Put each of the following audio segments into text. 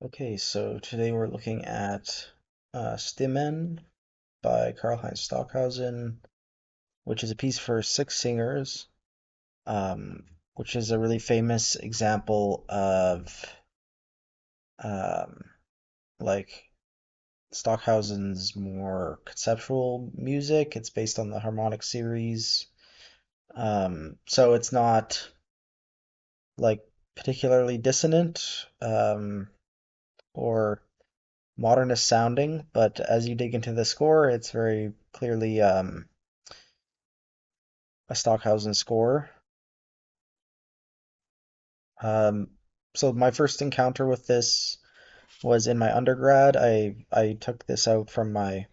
Okay, so today we're looking at Stimmen by Karl-Heinz Stockhausen, which is a piece for six singers, which is a really famous example of um, like Stockhausen's more conceptual music. It's based on the harmonic series, so it's not like particularly dissonant or modernist sounding, but as you dig into the score, it's very clearly a Stockhausen score. Um, so my first encounter with this was in my undergrad. I took this out from my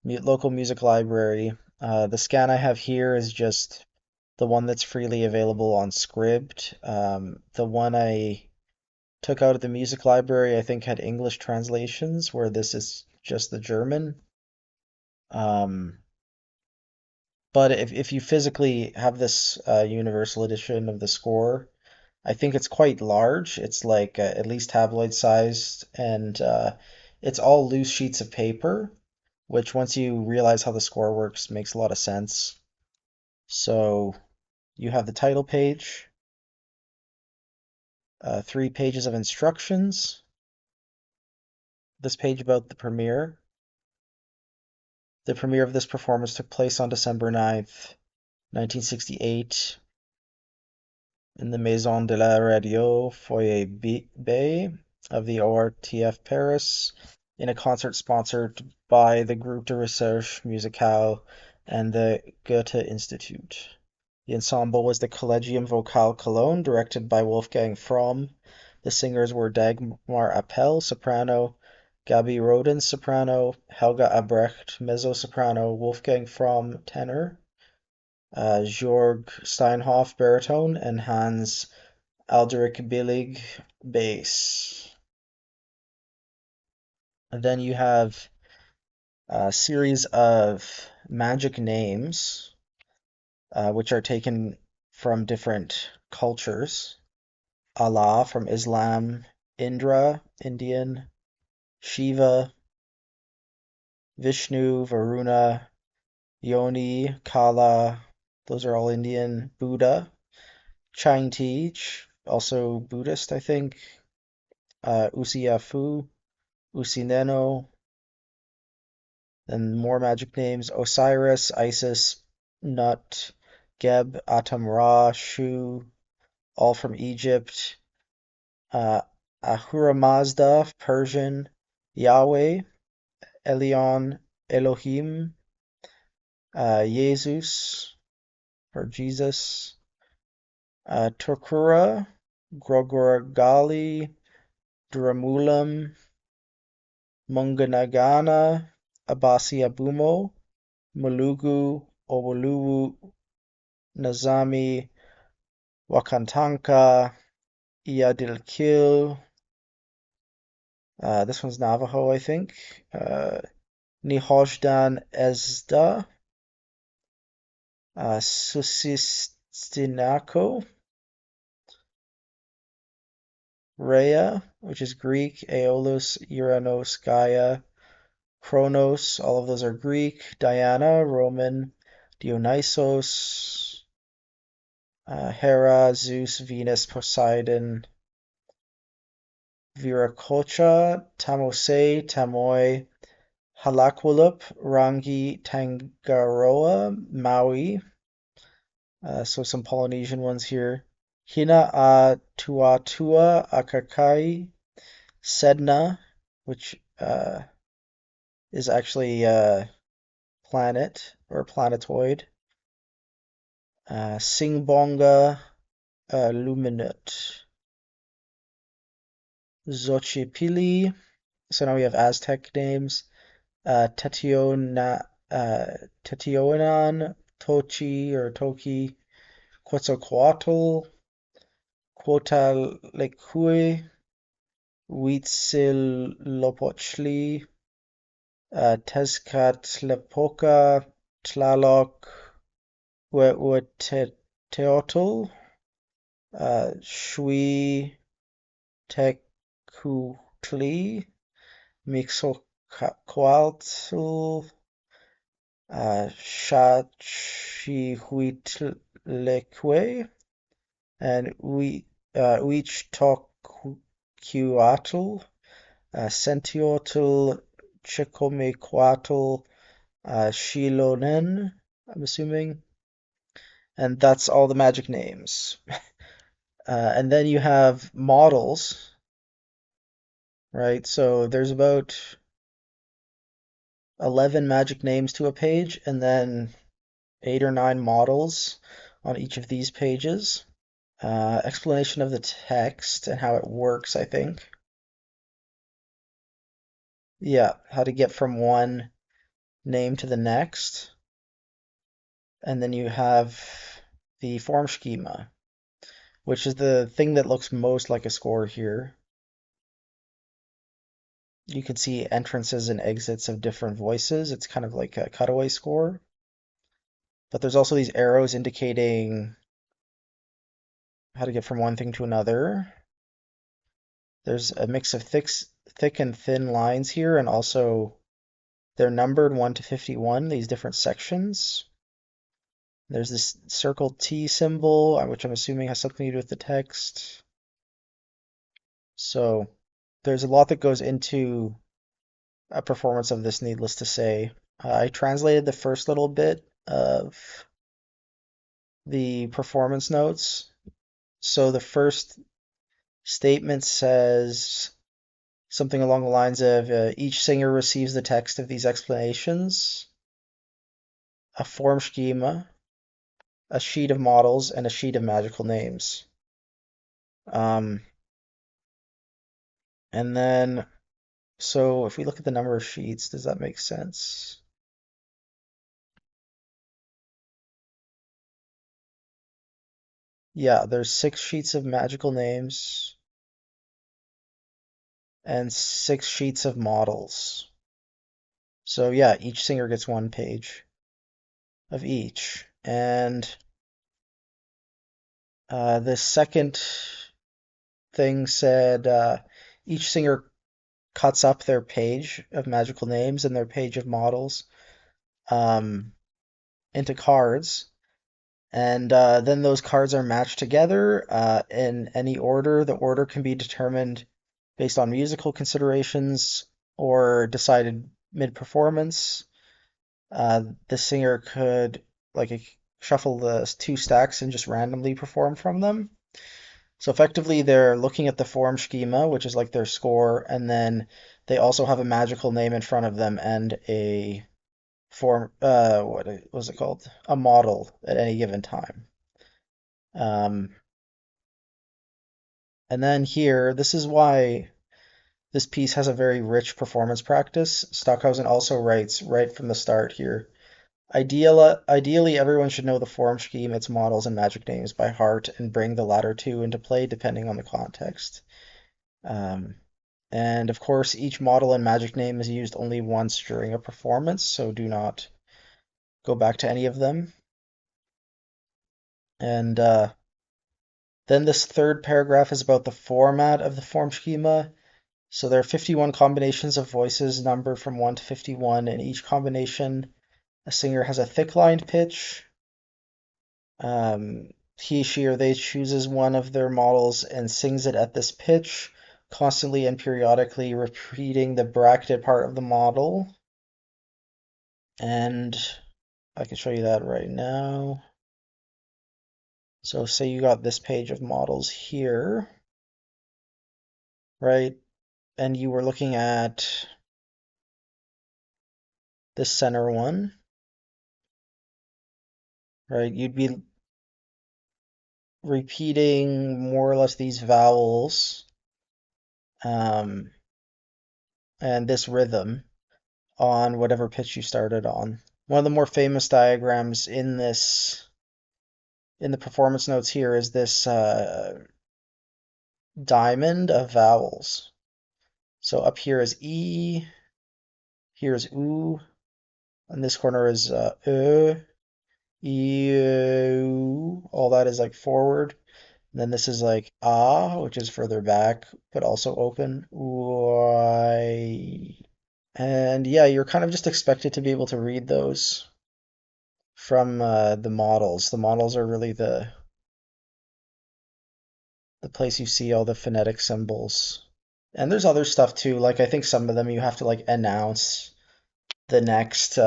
local music library. The scan I have here is just the one that's freely available on Scribd. The one I took out of the music library, I think, had English translations, where this is just the German. Um, But if you physically have this universal edition of the score, I think it's quite large. It's like at least tabloid sized, and it's all loose sheets of paper, which once you realize how the score works, makes a lot of sense. So you have the title page, 3 pages of instructions, this page about the premiere. The premiere of this performance took place on December 9th, 1968. In the Maison de la Radio Foyer Bay of the ORTF Paris, in a concert sponsored by the Groupe de Recherche Musicale and the Goethe Institute. The ensemble was the Collegium Vocal Cologne, directed by Wolfgang Fromm. The singers were Dagmar Appel, soprano; Gabi Roden, soprano; Helga Abrecht, mezzo-soprano; Wolfgang Fromm, tenor; Georg Steinhoff, baritone; and Hans Aldrich Billig, bass. And then you have a series of magic names, which are taken from different cultures. Allah from Islam, Indra, Indian, Shiva, Vishnu, Varuna, Yoni, Kala, those are all Indian; Buddha, Chang Tej, also Buddhist, I think; Usiafu, Usineno, then more magic names: Osiris, Isis, Nut, Geb, Atum Ra, Shu, all from Egypt; Ahura Mazda, Persian; Yahweh, Elion, Elohim; Jesus, or Jesus; Torkura, Grogoragali, Duramulam, Munganagana, Abasi Abumo, Mulugu, Owoluwu, Nazami, Wakantanka, Iyadilkil. This one's Navajo, I think. Nihojdan Ezda, Susistinako, Rhea, which is Greek; Aeolus, Uranos, Gaia, Kronos, all of those are Greek; Diana, Roman; Dionysos, Hera, Zeus, Venus, Poseidon; Viracocha, Tamosei, Tamoi, Halaqualup, Rangi, Tangaroa, Maui. So some Polynesian ones here. Hina a Tuatua, Akakai, Sedna, which is actually a planet or planetoid; Singbonga, Luminut, Xochipilli. So now we have Aztec names: Tetionanan, Tochi or Toki, Quetzalcoatl, Quotalecue, Huitzilopochtli, Tezcatlipoca, Tlaloc, Huehueteotl, Shui, Tecuhtli, Mixcoatl, Mixocoatl, Shachihuitleque, and Huichtocuatl, Sentiotl, Chicomequatl, Shilonen, I'm assuming. And that's all the magic names. And then you have models, right? So there's about 11 magic names to a page, and then 8 or 9 models on each of these pages. Explanation of the text and how it works, I think. Yeah, how to get from one name to the next. And then you have the form schema, which is the thing that looks most like a score here. You can see entrances and exits of different voices. It's kind of like a cutaway score. But there's also these arrows indicating how to get from one thing to another. There's a mix of thick and thin lines here, and also they're numbered 1 to 51, these different sections. There's this circle T symbol, which I'm assuming has something to do with the text. So there's a lot that goes into a performance of this, needless to say. I translated the first little bit of the performance notes. So the first statement says something along the lines of each singer receives the text of these explanations, a form schema, a sheet of models, and a sheet of magical names. And then, so if we look at the number of sheets, does that make sense? Yeah, there's 6 sheets of magical names and 6 sheets of models. So yeah, each singer gets 1 page of each. And the second thing said each singer cuts up their page of magical names and their page of models um, into cards. And then those cards are matched together in any order. The order can be determined based on musical considerations or decided mid-performance. The singer could shuffle the 2 stacks and just randomly perform from them. So effectively, they're looking at the form schema, which is like their score, and then they also have a magical name in front of them and a form, what was it called? A model at any given time. Um, and then here, this is why this piece has a very rich performance practice. Stockhausen also writes right from the start here. Ideally, everyone should know the form scheme, its models, and magic names by heart and bring the latter two into play depending on the context. Um, and of course, each model and magic name is used only once during a performance, so do not go back to any of them. And then this third paragraph is about the format of the form schema. So there are 51 combinations of voices numbered from 1 to 51. In each combination, a singer has a thick lined pitch. He, she, or they chooses one of their models and sings it at this pitch, constantly and periodically repeating the bracketed part of the model. And I can show you that right now. So say you got this page of models here, right? And you were looking at this center one, right? You'd be repeating more or less these vowels um, and this rhythm on whatever pitch you started on. One of the more famous diagrams in the performance notes here is this diamond of vowels. So up here is E, here is U, and this corner is E, U. All that is like forward. Then this is like ah, which is further back, but also open. Why? And yeah, you're kind of just expected to be able to read those from the models. The models are really the place you see all the phonetic symbols. And there's other stuff too. Like I think some of them you have to like announce the next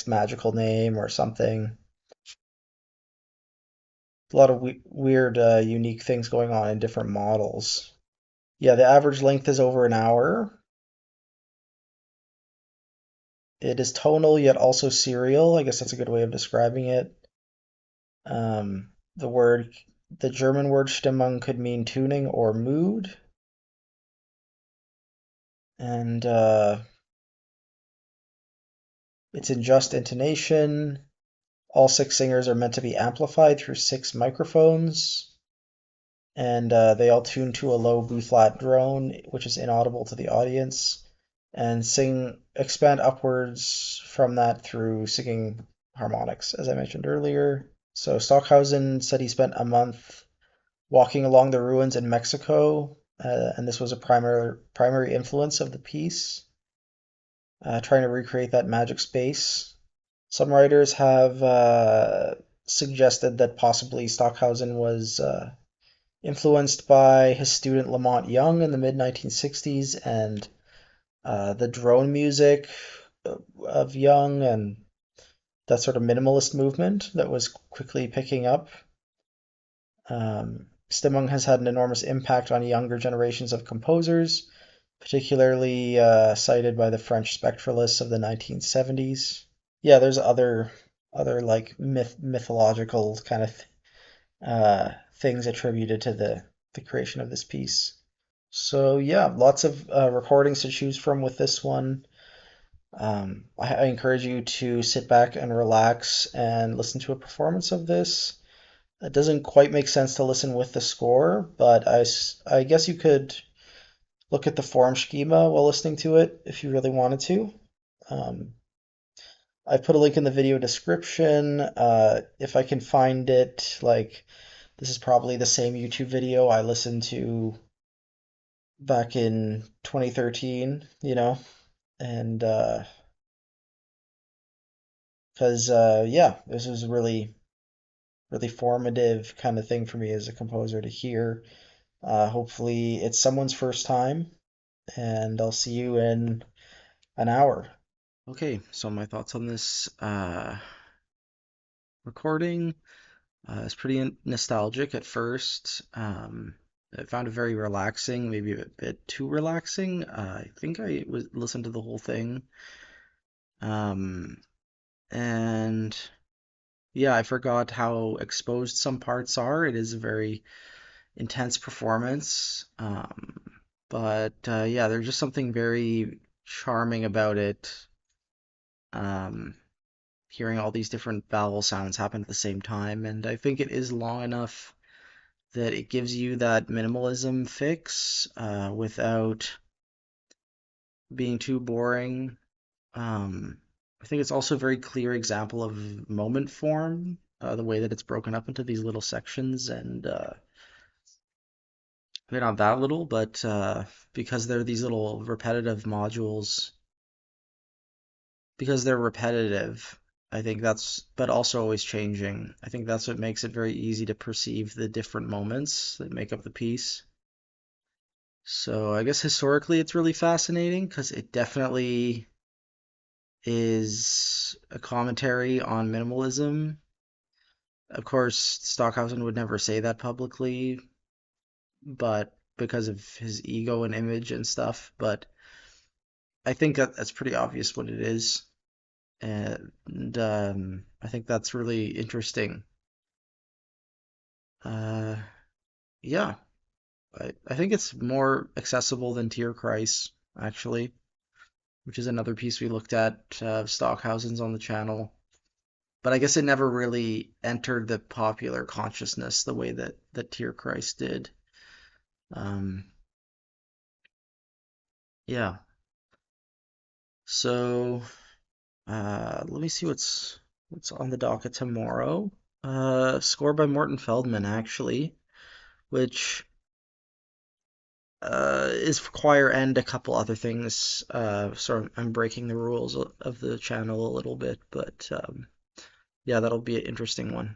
magical name or something. A lot of weird, unique things going on in different models. Yeah, the average length is over an hour. It is tonal yet also serial. I guess that's a good way of describing it. The word, the German word Stimmung could mean tuning or mood, and it's in just intonation. All six singers are meant to be amplified through six microphones, and they all tune to a low B flat drone, which is inaudible to the audience, and expand upwards from that through singing harmonics, as I mentioned earlier. So Stockhausen said he spent a month walking along the ruins in Mexico, and this was a primary influence of the piece, trying to recreate that magic space. Some writers have suggested that possibly Stockhausen was influenced by his student Lamont Young in the mid 1960s and the drone music of Young and that sort of minimalist movement that was quickly picking up. Stimmung has had an enormous impact on younger generations of composers, particularly cited by the French spectralists of the 1970s. Yeah, there's other like mythological kind of things attributed to the creation of this piece. So yeah, lots of recordings to choose from with this one. I encourage you to sit back and relax and listen to a performance of this. It doesn't quite make sense to listen with the score, but I guess you could look at the form schema while listening to it if you really wanted to. Um, I put a link in the video description. If I can find it, like this is probably the same YouTube video I listened to back in 2013, and because yeah, this was a really formative kind of thing for me as a composer to hear. Hopefully, it's someone's first time, and I'll see you in an hour. Okay, so my thoughts on this recording. It's pretty nostalgic at first. I found it very relaxing, maybe a bit too relaxing. I think I listened to the whole thing. Um, and yeah, I forgot how exposed some parts are. It is a very intense performance. But yeah, there's just something very charming about it. Um, Hearing all these different vowel sounds happen at the same time, and I think it is long enough that it gives you that minimalism fix without being too boring. Um, I think it's also a very clear example of moment form, the way that it's broken up into these little sections, and they're not that little, but because they're these little repetitive modules, because they're repetitive, I think but also always changing. I think that's what makes it very easy to perceive the different moments that make up the piece. So I guess historically it's really fascinating because it definitely is a commentary on minimalism. Of course, Stockhausen would never say that publicly, but because of his ego and image and stuff. But I think that's pretty obvious what it is. And I think that's really interesting. Uh, yeah, I think it's more accessible than Tierkreis, actually, which is another piece we looked at, Stockhausen's on the channel. But I guess it never really entered the popular consciousness the way that Tierkreis did. Um, yeah. So let me see what's on the docket tomorrow. Score by Morton Feldman, actually, which is for choir and a couple other things. So I'm breaking the rules of the channel a little bit, but yeah, that'll be an interesting one.